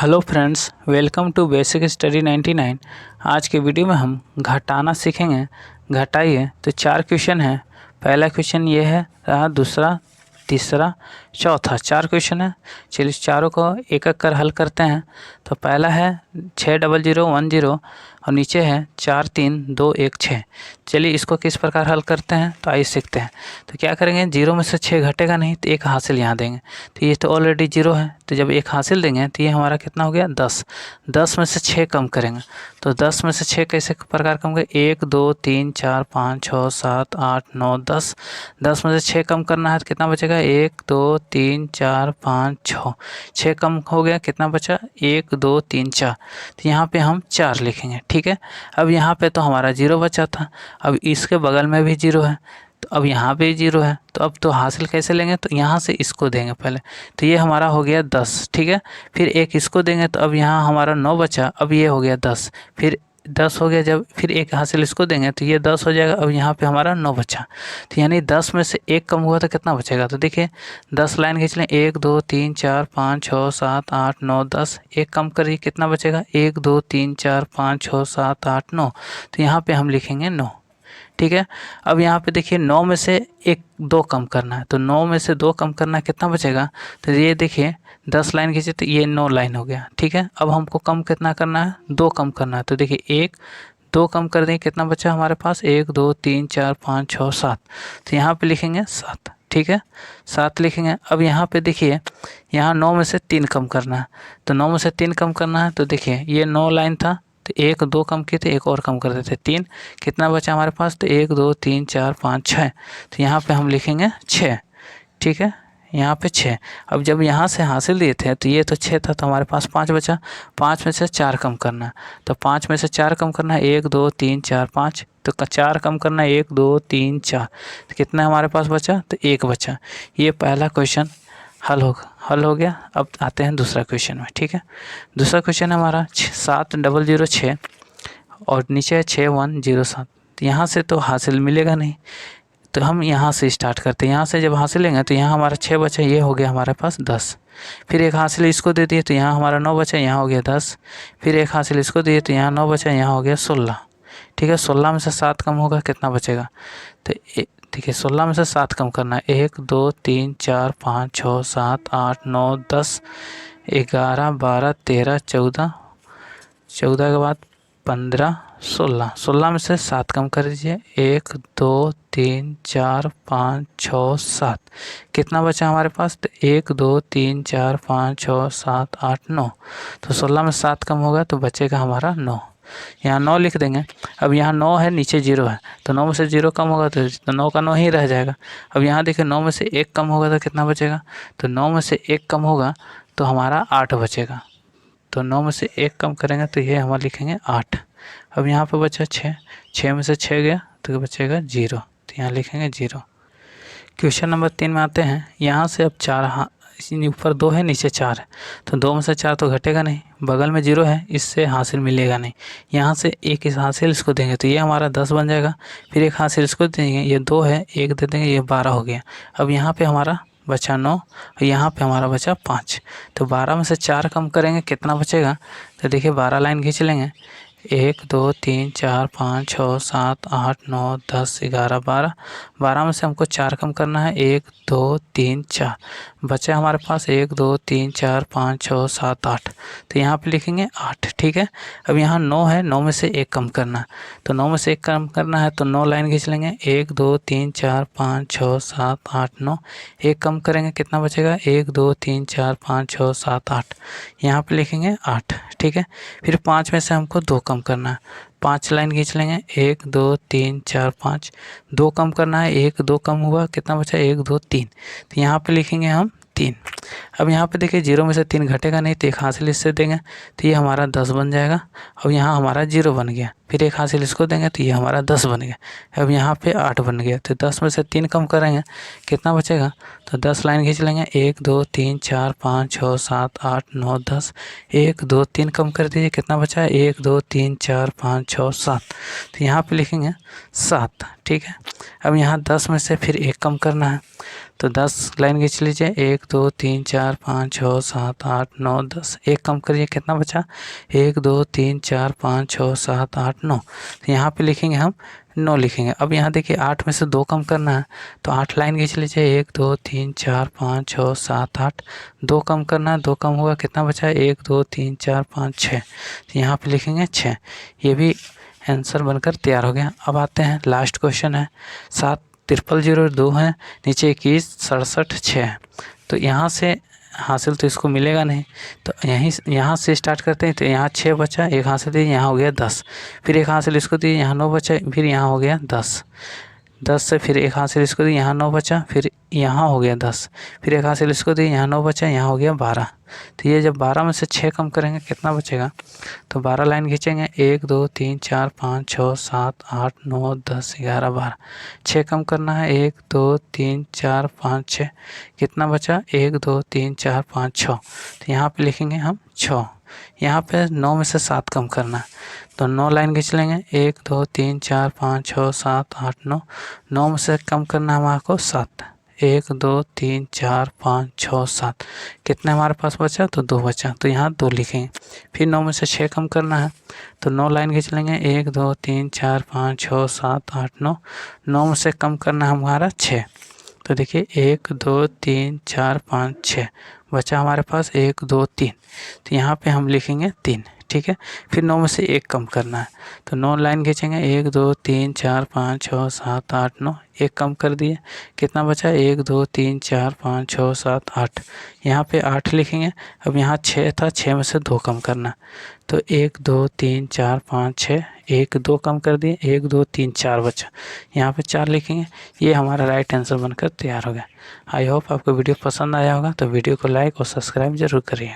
Hello friends, welcome to basic study 99। आज के video में हम घटाना सीखेंगे। घटाइए तो 4 क्वेश्चन हैं। पहला क्वेश्चन ये है, रहा दूसरा, तीसरा, चौथा। 4 क्वेश्चन है। चलिए इस चारों को एक एक कर हल करते हैं। तो पहला है 60010 और नीचे है 43216। चलिए इसको किस प्रकार हल करते हैं तो आइए सीखते हैं। तो क्या करेंगे, 0 में से 6 घटेगा नहीं तो एक हासिल यहाँ देंगे। तो ये तो ऑलरेडी 0 है, तो जब एक हासिल देंगे तो ये हमारा कितना हो गया 10। 10 में से 6 कम करेंगे तो 10 में से 6 कैसे प्रकार कम करेंगे, 1 2 3 4 5 6 7 8 9 10। 10 में से 6 कम करना है तो कितना बचेगा, 1 2 3 4 5 6। 6 कम हो गया, कितना बचा, 1 2 3 4। तो यहाँ पे हम 4 लिखेंगे। ठीक है, अब यहाँ पे तो हमारा 0 बचा था, अब इसके बगल में भी 0 है, तो अब यहाँ पे 0 है, तो अब तो हासिल कैसे लेंगे, तो यहाँ से इसको देंगे पहले। तो ये हमारा हो गया 10। ठीक है, फिर एक इसको देंगे तो अब यहाँ हमारा 9 बचा, अब ये हो गया 10। फिर 10 हो गया, जब फिर एक हासिल इसको देंगे तो ये 10 हो जाएगा। अब यहाँ पे हमारा 9 बचा, तो यानी 10 में से 1 कम हुआ तो कितना बचेगा। तो देखिए 10 लाइन खींच लें, 1 2 3 4 5 6 7 8 9 10। एक कम करिए, कितना बचेगा, 1 2 3 4 5 6 7 8 9। तो यहाँ पे हम लिखेंगे 9। ठीक है, अब यहाँ पे देखिए 9 में से 2 कम करना है, तो 9 में से 2 कम करना है, कितना बचेगा। तो ये देखिए 10 लाइन खींचे तो ये 9 लाइन हो गया। ठीक है, अब हमको कम कितना करना है, 2 कम करना है। तो देखिए 1 2 कम कर दें, कितना बचा हमारे पास, 1 2 3 4 5 6 7। तो यहाँ पे लिखेंगे 7। ठीक है, 7 लिखेंगे। अब यहाँ पे देखिए, यहाँ 9 में से 3 कम करना है, तो 9 में से 3 कम करना है। तो देखिए ये 9 लाइन था, तो 1 2 कम किए थे, एक और कम कर देते 3। कितना बचा हमारे पास, तो 1 2 3 4 5 6। तो यहाँ पे हम लिखेंगे 6। ठीक है, यहाँ पे 6। अब जब यहाँ से हासिल दिए थे तो ये तो 6 था, तो हमारे पास 5 बचा। 5 में से 4 कम करना है, तो 5 में से 4 कम करना है, 1 2 3 4 5। तो 4 कम करना है, 1 2 3 4। तो कितना हमारे पास बचा, तो 1 बचा। ये पहला क्वेश्चन हल हो गया। अब आते हैं दूसरा क्वेश्चन में। ठीक है, दूसरा क्वेश्चन है हमारा 7006 और नीचे है 6107। तो यहाँ से तो हासिल मिलेगा नहीं, तो हम यहाँ से स्टार्ट करते हैं। यहाँ से जब हासिल लेंगे तो यहाँ हमारा 6 बचा, ये हो गया हमारे पास 10। फिर एक हासिल इसको दे दिए तो यहाँ हमारा 9 बचा, यहाँ हो गया 10। फिर एक हासिल इसको दिए तो यहाँ 9 बचा, यहाँ हो गया 16। ठीक है, 16 में से 7 कम होगा, कितना बचेगा। तो देखिए 16 में से 7 कम करना है, 1 2 3 4 5 6 7 8 9 10 11 12 13 14। 14 के बाद 15 16। 16 में से 7 कम कर दीजिए, 1 2 3 4 5 6 7। कितना बचा हमारे पास, तो 1 2 3 4 5 6 7 8 9। तो 16 में 7 कम होगा तो बचेगा हमारा 9। यहाँ 9 लिख देंगे। अब यहाँ 9 है, नीचे 0 है, तो 9 में से 0 कम होगा तो 9 का 9 ही रह जाएगा। अब यहाँ देखिए 9 में से 1 कम होगा तो कितना बचेगा, तो 9 में से 1 कम होगा तो हमारा 8 बचेगा। तो 9 में से 1 कम करेंगे तो ये हम लिखेंगे 8। अब यहाँ पे बचा 6। 6 में से 6 गया तो बचेगा 0, तो यहाँ लिखेंगे 0। क्वेश्चन नंबर 3 में आते हैं। यहाँ से अब 4 ऊपर 2 है, नीचे 4 है, तो 2 में से 4 तो घटेगा नहीं, बगल में 0 है, इससे हासिल मिलेगा नहीं। यहाँ से एक इस हासिल इसको देंगे तो ये हमारा 10 बन जाएगा। फिर एक हासिल इसको देंगे, ये 2 है, एक दे देंगे, ये 12 हो गया। अब यहाँ पे हमारा बचा 9 और यहाँ पे हमारा बचा 5। तो 12 में से 4 कम करेंगे, कितना बचेगा। तो देखिए 12 लाइन खींच लेंगे, 1 2 3 4 5 6 7 8 9 10 11 12। 12 में से हमको 4 कम करना है, 1 2 3 4। बचा हमारे पास 1 2 3 4 5 6 7 8। तो यहाँ पे लिखेंगे 8। ठीक है, अब यहाँ 9 है, 9 में से 1 कम करना है, तो 9 में से 1 कम करना है तो 9 लाइन खींच लेंगे, 1 2 3 4 5 6 7 8 9। 1 कम करेंगे, कितना बचेगा, 1 2 3 4 5 6 7 8। यहाँ पे लिखेंगे 8। ठीक है, फिर 5 में से हमको 2 कम करना है, 5 लाइन खींच लेंगे, 1 2 3 4 5। 2 कम करना है, 1 2 कम हुआ, कितना बचा, 1 2 3। तो यहाँ पे लिखेंगे हम 3। अब यहाँ पे देखिए 0 में से 3 घटेगा नहीं, तो एक हासिल इससे देंगे तो ये हमारा 10 बन जाएगा। अब यहाँ हमारा 0 बन गया, फिर एक हासिल इसको देंगे तो ये हमारा 10 बन गया। अब यहाँ पे 8 बन गया, तो 10 में से 3 कम करेंगे, कितना बचेगा। तो 10 लाइन खींच लेंगे, 1 2 3 4 5 6 7 8 9 10। 1 2 3 कम कर दीजिए, कितना बचा है, 1 2 3 4 5 6 7। तो यहाँ पे लिखेंगे 7। ठीक है, अब यहाँ 10 में से फिर 1 कम करना है, तो 10 लाइन खींच लीजिए, 1 2 3 4 5 6 7 8 9 10। एक कम करिए, कितना बचा, 1 2 3 4 5 6 7 8 9। तो यहाँ पे लिखेंगे हम 9 लिखेंगे। अब यहाँ देखिए 8 में से 2 कम करना है, तो 8 लाइन खींच लीजिए, 1 2 3 4 5 6 7 8। 2 कम करना है, 2 कम हुआ, कितना बचा है, 1 2 3 4 5 6। तो यहाँ पे लिखेंगे 6। ये भी आंसर बनकर तैयार हो गया। अब आते हैं लास्ट क्वेश्चन है, 7 00002 है, नीचे 21 67 6 है। तो यहाँ से हासिल तो इसको मिलेगा नहीं, तो यहाँ से स्टार्ट करते हैं। तो यहाँ 6 बचा, एक हासिल दिए, यहाँ हो गया 10, फिर एक हासिल इसको दिए, यहाँ 9 बचा, फिर यहाँ हो गया 10। 10 से फिर एक हासिल इसको दिए, यहाँ 9 बचा, फिर यहाँ हो गया 10, फिर एक हासिल इसको दिए, यहाँ 9 बचा, यहाँ हो गया 12। तो ये जब 12 में से 6 कम करेंगे कितना बचेगा, तो 12 लाइन खींचेंगे, 1 2 3 4 5 6 7 8 9 10 11 12। 6 कम करना है, 1 2 3 4 5 6। कितना बचा, 1 2 3 4 5 6। तो यहाँ पे लिखेंगे हम 6। यहाँ पे 9 में से 7 कम करना है, तो 9 लाइन खींच लेंगे, 1 2 3 4 5 6 7 8 9। 9 में से कम करना है हमारे को 7, 1 2 3 4 5 6 7। कितने हमारे पास बचा, तो 2 बचा, तो यहाँ 2 लिखेंगे। फिर 9 में से 6 कम करना है, तो 9 लाइन खींच लेंगे, 1 2 3 4 5 6 7 8 9। 9 में से कम करना है हमारा 6, तो देखिए 1 2 3 4 5 6 बचा हमारे पास, 1 2 3। तो यहाँ पे हम लिखेंगे 3, ठीक है। फिर 9 में से 1 कम करना है, तो 9 लाइन खींचेंगे, 1 2 3 4 5 6 7 8 9। 1 कम कर दिए, कितना बचा, 1 2 3 4 5 6 7 8। यहाँ पे 8 लिखेंगे। अब यहाँ 6 था, 6 में से 2 कम करना, तो 1 2 3 4 5 6। 1 2 कम कर दिए, 1 2 3 4 बचा, यहाँ पे 4 लिखेंगे। ये हमारा राइट आंसर बनकर तैयार हो गया। आई होप आपको वीडियो पसंद आया होगा, तो वीडियो को लाइक और सब्सक्राइब जरूर करिए।